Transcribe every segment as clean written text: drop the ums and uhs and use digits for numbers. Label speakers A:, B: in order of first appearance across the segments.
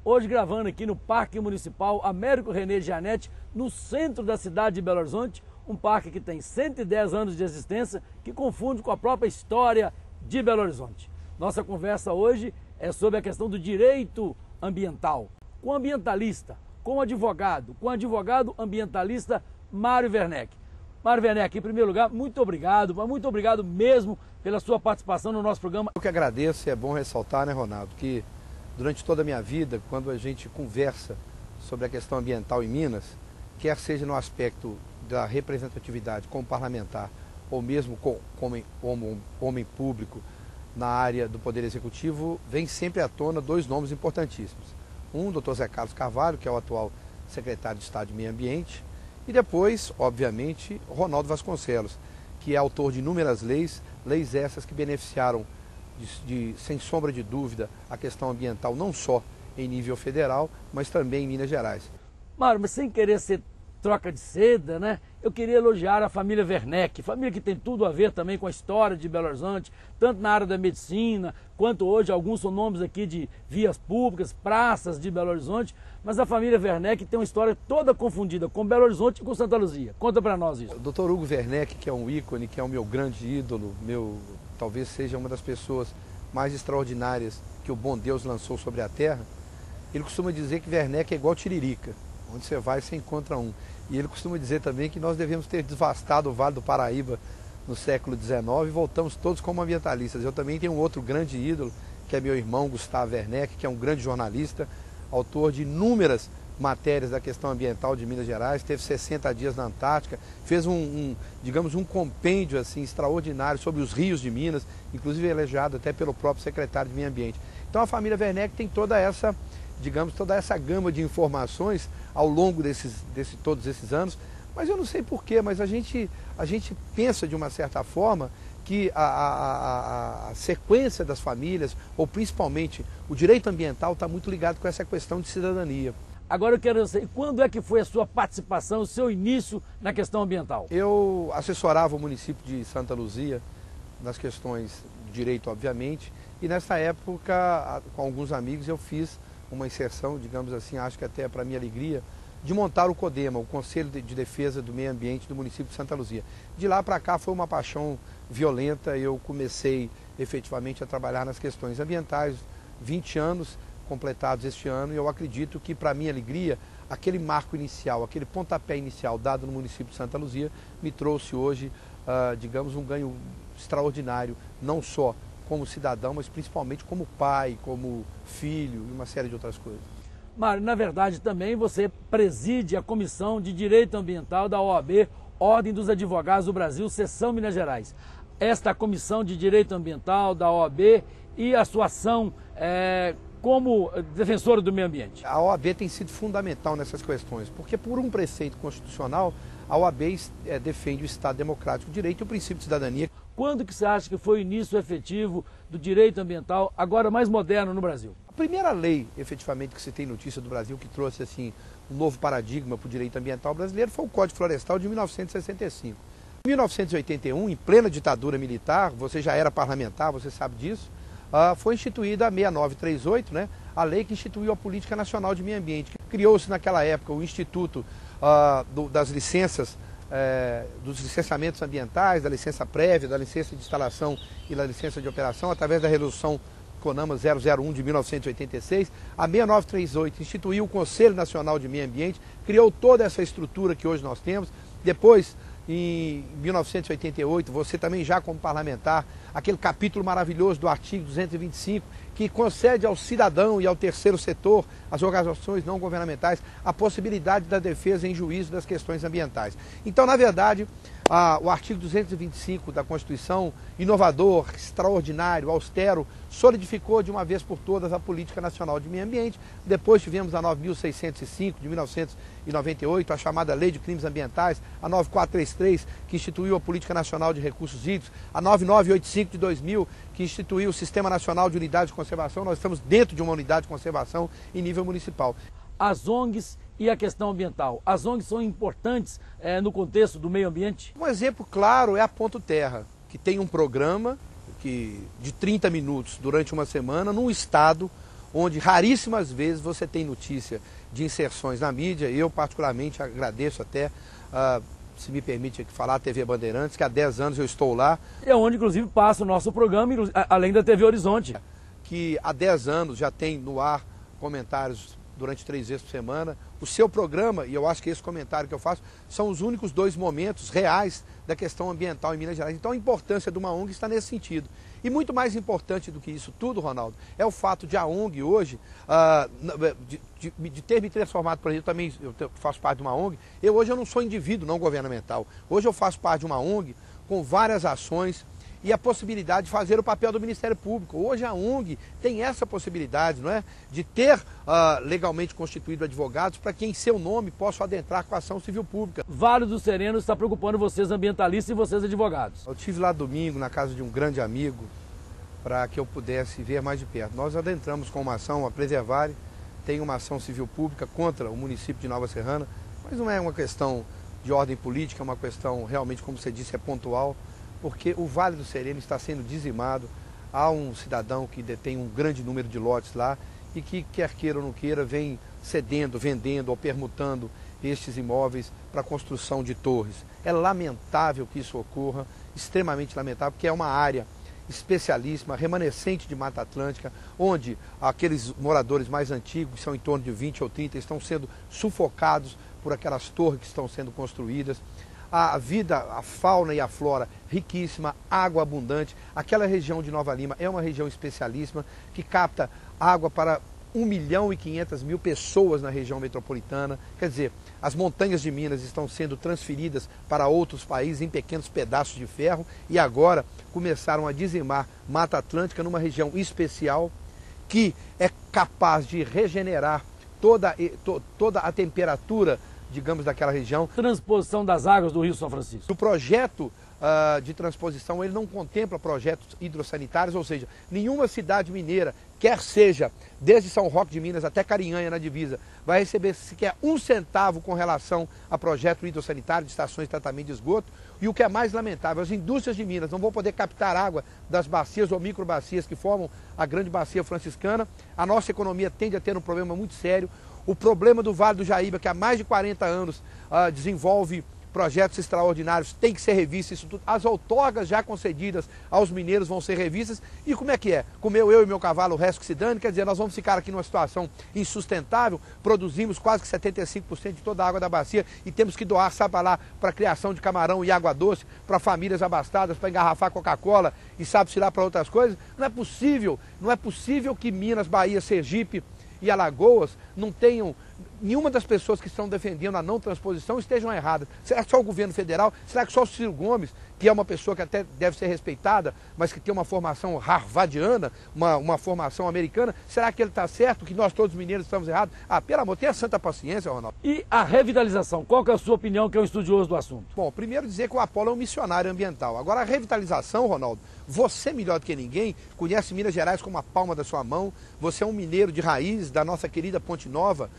A: Hoje gravando aqui no Parque Municipal Américo René Gianetti, no centro da cidade de Belo Horizonte, um parque que tem 110 anos de existência, que confunde com a própria história de Belo Horizonte. Nossa conversa hoje é sobre a questão do direito ambiental, com o ambientalista, com o advogado ambientalista Mário Werneck. Mário Werneck, em primeiro lugar, muito obrigado mesmo pela sua participação no nosso programa.
B: Eu que agradeço, e é bom ressaltar, né, Ronaldo, que durante toda a minha vida, quando a gente conversa sobre a questão ambiental em Minas, quer seja no aspecto da representatividade como parlamentar, ou mesmo como homem público na área do Poder Executivo, vem sempre à tona dois nomes importantíssimos. Um, o Dr. Zé Carlos Carvalho, que é o atual secretário de Estado de Meio Ambiente, e depois, obviamente, Ronaldo Vasconcelos, que é autor de inúmeras leis essas que beneficiaram, sem sombra de dúvida, a questão ambiental, não só em nível federal, mas também em Minas Gerais.
A: Mário, mas sem querer ser troca de seda, né? Eu queria elogiar a família Werneck, família que tem tudo a ver também com a história de Belo Horizonte, tanto na área da medicina, quanto hoje alguns são nomes aqui de vias públicas, praças de Belo Horizonte, mas a família Werneck tem uma história toda confundida com Belo Horizonte e com Santa Luzia. Conta para nós isso.
B: O Dr. Hugo Werneck, que é um ícone, que é o meu grande ídolo, talvez seja uma das pessoas mais extraordinárias que o bom Deus lançou sobre a terra, ele costuma dizer que Werneck é igual Tiririca, onde você vai você encontra um. E ele costuma dizer também que nós devemos ter devastado o Vale do Paraíba no século XIX e voltamos todos como ambientalistas. Eu também tenho um outro grande ídolo, que é meu irmão Gustavo Werneck, que é um grande jornalista, autor de inúmeras matérias da questão ambiental de Minas Gerais, teve 60 dias na Antártica, fez digamos, um compêndio assim, extraordinário sobre os rios de Minas, inclusive elogiado até pelo próprio secretário de Meio Ambiente. Então a família Werneck tem toda essa gama de informações ao longo todos esses anos, mas eu não sei porquê, mas a gente pensa de uma certa forma que a sequência das famílias, ou principalmente o direito ambiental, está muito ligado com essa questão de cidadania.
A: Agora eu quero saber, quando é que foi a sua participação, o seu início na questão ambiental?
B: Eu assessorava o município de Santa Luzia nas questões de direito, obviamente, e nessa época, com alguns amigos, eu fiz uma inserção, digamos assim, acho que até para minha alegria, de montar o CODEMA, o Conselho de Defesa do Meio Ambiente do município de Santa Luzia. De lá para cá foi uma paixão violenta, eu comecei efetivamente a trabalhar nas questões ambientais, 20 anos completados este ano, e eu acredito que, para minha alegria, aquele marco inicial, aquele pontapé inicial dado no município de Santa Luzia, me trouxe hoje, digamos, um ganho extraordinário, não só como cidadão, mas principalmente como pai, como filho e uma série de outras coisas.
A: Mário, na verdade também você preside a Comissão de Direito Ambiental da OAB, Ordem dos Advogados do Brasil, Seção Minas Gerais. Esta Comissão de Direito Ambiental da OAB e a sua ação como defensora do meio ambiente.
B: A OAB tem sido fundamental nessas questões, porque por um preceito constitucional, a OAB defende o Estado Democrático de Direito e o princípio de cidadania.
A: Quando que você acha que foi o início efetivo do direito ambiental, agora mais moderno no Brasil?
B: A primeira lei, efetivamente, que se tem notícia do Brasil, que trouxe assim, um novo paradigma para o direito ambiental brasileiro, foi o Código Florestal de 1965. Em 1981, em plena ditadura militar, você já era parlamentar, você sabe disso, foi instituída a 6938, né, a lei que instituiu a Política Nacional de Meio Ambiente. Criou-se naquela época o Instituto das licenças, dos licenciamentos ambientais, da licença prévia, da licença de instalação e da licença de operação, através da resolução CONAMA 001 de 1986, a 6938 instituiu o Conselho Nacional de Meio Ambiente, criou toda essa estrutura que hoje nós temos. Depois, em 1988, você também já como parlamentar, aquele capítulo maravilhoso do artigo 225, que concede ao cidadão e ao terceiro setor, às organizações não governamentais, a possibilidade da defesa em juízo das questões ambientais. Então, na verdade, o artigo 225 da Constituição, inovador, extraordinário, austero, solidificou de uma vez por todas a Política Nacional de Meio Ambiente. Depois tivemos a 9.605 de 1998, a chamada Lei de Crimes Ambientais, a 9433, que instituiu a Política Nacional de Recursos Hídricos, a 9985 de 2000, que instituiu o Sistema Nacional de Unidades de Conservação. Nós estamos dentro de uma unidade de conservação em nível municipal.
A: As ONGs e a questão ambiental. As ONGs são importantes no contexto do meio ambiente?
B: Um exemplo claro é a Ponto Terra, que tem um programa de 30 minutos durante uma semana, num estado onde raríssimas vezes você tem notícia de inserções na mídia. Eu particularmente agradeço até, se me permite aqui falar, a TV Bandeirantes, que há 10 anos eu estou lá.
A: É onde inclusive passa o nosso programa, além da TV Horizonte.
B: Que há 10 anos já tem no ar comentários durante 3 vezes por semana. O seu programa, e eu acho que esse comentário que eu faço, são os únicos 2 momentos reais da questão ambiental em Minas Gerais. Então a importância de uma ONG está nesse sentido. E muito mais importante do que isso tudo, Ronaldo, é o fato de a ONG hoje, de ter me transformado, por exemplo, eu faço parte de uma ONG, hoje eu não sou indivíduo não governamental. Hoje eu faço parte de uma ONG com várias ações e a possibilidade de fazer o papel do Ministério Público. Hoje a ONG tem essa possibilidade, não é? De ter legalmente constituído advogados para que em seu nome possam adentrar com a ação civil pública.
A: Vale do Sereno está preocupando vocês ambientalistas e vocês advogados.
B: Eu estive lá domingo na casa de um grande amigo para que eu pudesse ver mais de perto. Nós adentramos com uma ação, a Preservare, tem uma ação civil pública contra o município de Nova Serrana, mas não é uma questão de ordem política, é uma questão realmente, como você disse, é pontual, porque o Vale do Sereno está sendo dizimado. Há um cidadão que detém um grande número de lotes lá e que, quer queira ou não queira, vem cedendo, vendendo ou permutando estes imóveis para a construção de torres. É lamentável que isso ocorra, extremamente lamentável, porque é uma área especialíssima, remanescente de Mata Atlântica, onde aqueles moradores mais antigos, que são em torno de 20 ou 30, estão sendo sufocados por aquelas torres que estão sendo construídas. A vida, a fauna e a flora riquíssima, água abundante. Aquela região de Nova Lima é uma região especialíssima que capta água para 1.500.000 pessoas na região metropolitana. Quer dizer, as montanhas de Minas estão sendo transferidas para outros países em pequenos pedaços de ferro e agora começaram a dizimar Mata Atlântica numa região especial que é capaz de regenerar toda a temperatura, digamos, daquela região.
A: Transposição das águas do Rio São Francisco.
B: O projeto de transposição, ele não contempla projetos hidrossanitários, ou seja, nenhuma cidade mineira, quer seja desde São Roque de Minas até Carinhanha na divisa, vai receber sequer 1 centavo com relação a projeto hidrossanitário de estações de tratamento de esgoto. E o que é mais lamentável, as indústrias de Minas não vão poder captar água das bacias ou microbacias que formam a grande bacia franciscana. A nossa economia tende a ter um problema muito sério. O problema do Vale do Jaíba, que há mais de 40 anos desenvolve projetos extraordinários, tem que ser revisto isso tudo. As outorgas já concedidas aos mineiros vão ser revistas. E como é que é? Comeu eu e meu cavalo, o resto que se dane. Quer dizer, nós vamos ficar aqui numa situação insustentável. Produzimos quase que 75% de toda a água da bacia e temos que doar, sabe lá, para a criação de camarão e água doce, para famílias abastadas, para engarrafar Coca-Cola e sabe-se lá para outras coisas. Não é possível que Minas, Bahia, Sergipe e Alagoas não tenham, nenhuma das pessoas que estão defendendo a não transposição estejam erradas. Será que só o governo federal? Será que só o Ciro Gomes, que é uma pessoa que até deve ser respeitada, mas que tem uma formação harvardiana, uma formação americana, será que ele está certo, que nós todos mineiros estamos errados? Pelo amor, tenha santa paciência, Ronaldo.
A: E a revitalização, qual que é a sua opinião, que é um estudioso do assunto?
B: Bom, primeiro dizer que o Apolo é um missionário ambiental. Agora, a revitalização, Ronaldo, você melhor do que ninguém conhece Minas Gerais como a palma da sua mão, você é um mineiro de raiz da nossa querida Ponte Nova,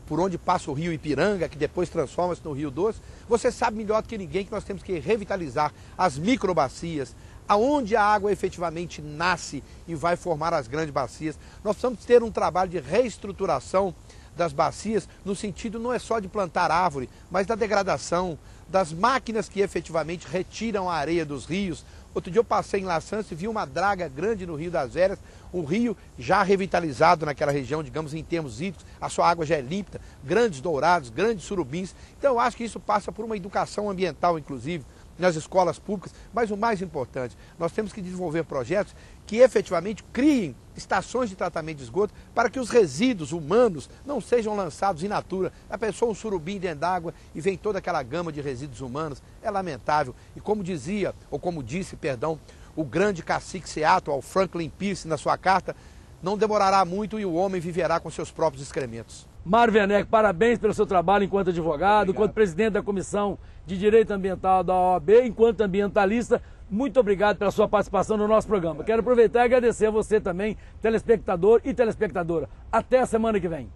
B: por onde passa o rio Ipiranga, que depois transforma-se no Rio Doce. Você sabe melhor do que ninguém que nós temos que revitalizar as microbacias, aonde a água efetivamente nasce e vai formar as grandes bacias. Nós precisamos ter um trabalho de reestruturação das bacias, no sentido não é só de plantar árvore, mas da degradação, das máquinas que efetivamente retiram a areia dos rios. Outro dia eu passei em La Sance e vi uma draga grande no Rio das Velhas, um rio já revitalizado naquela região, digamos, em termos hídricos, a sua água já é límpida, grandes dourados, grandes surubins. Então eu acho que isso passa por uma educação ambiental, inclusive, nas escolas públicas, mas o mais importante, nós temos que desenvolver projetos que efetivamente criem estações de tratamento de esgoto para que os resíduos humanos não sejam lançados in natura. A pessoa, um surubim dentro d'água e vem toda aquela gama de resíduos humanos, é lamentável. E como disse, o grande cacique Seattle, Franklin Pierce, na sua carta, não demorará muito e o homem viverá com seus próprios excrementos.
A: Mário Werneck, parabéns pelo seu trabalho enquanto advogado, enquanto presidente da Comissão de Direito Ambiental da OAB, enquanto ambientalista. Muito obrigado pela sua participação no nosso programa. Quero aproveitar e agradecer a você também, telespectador e telespectadora. Até a semana que vem.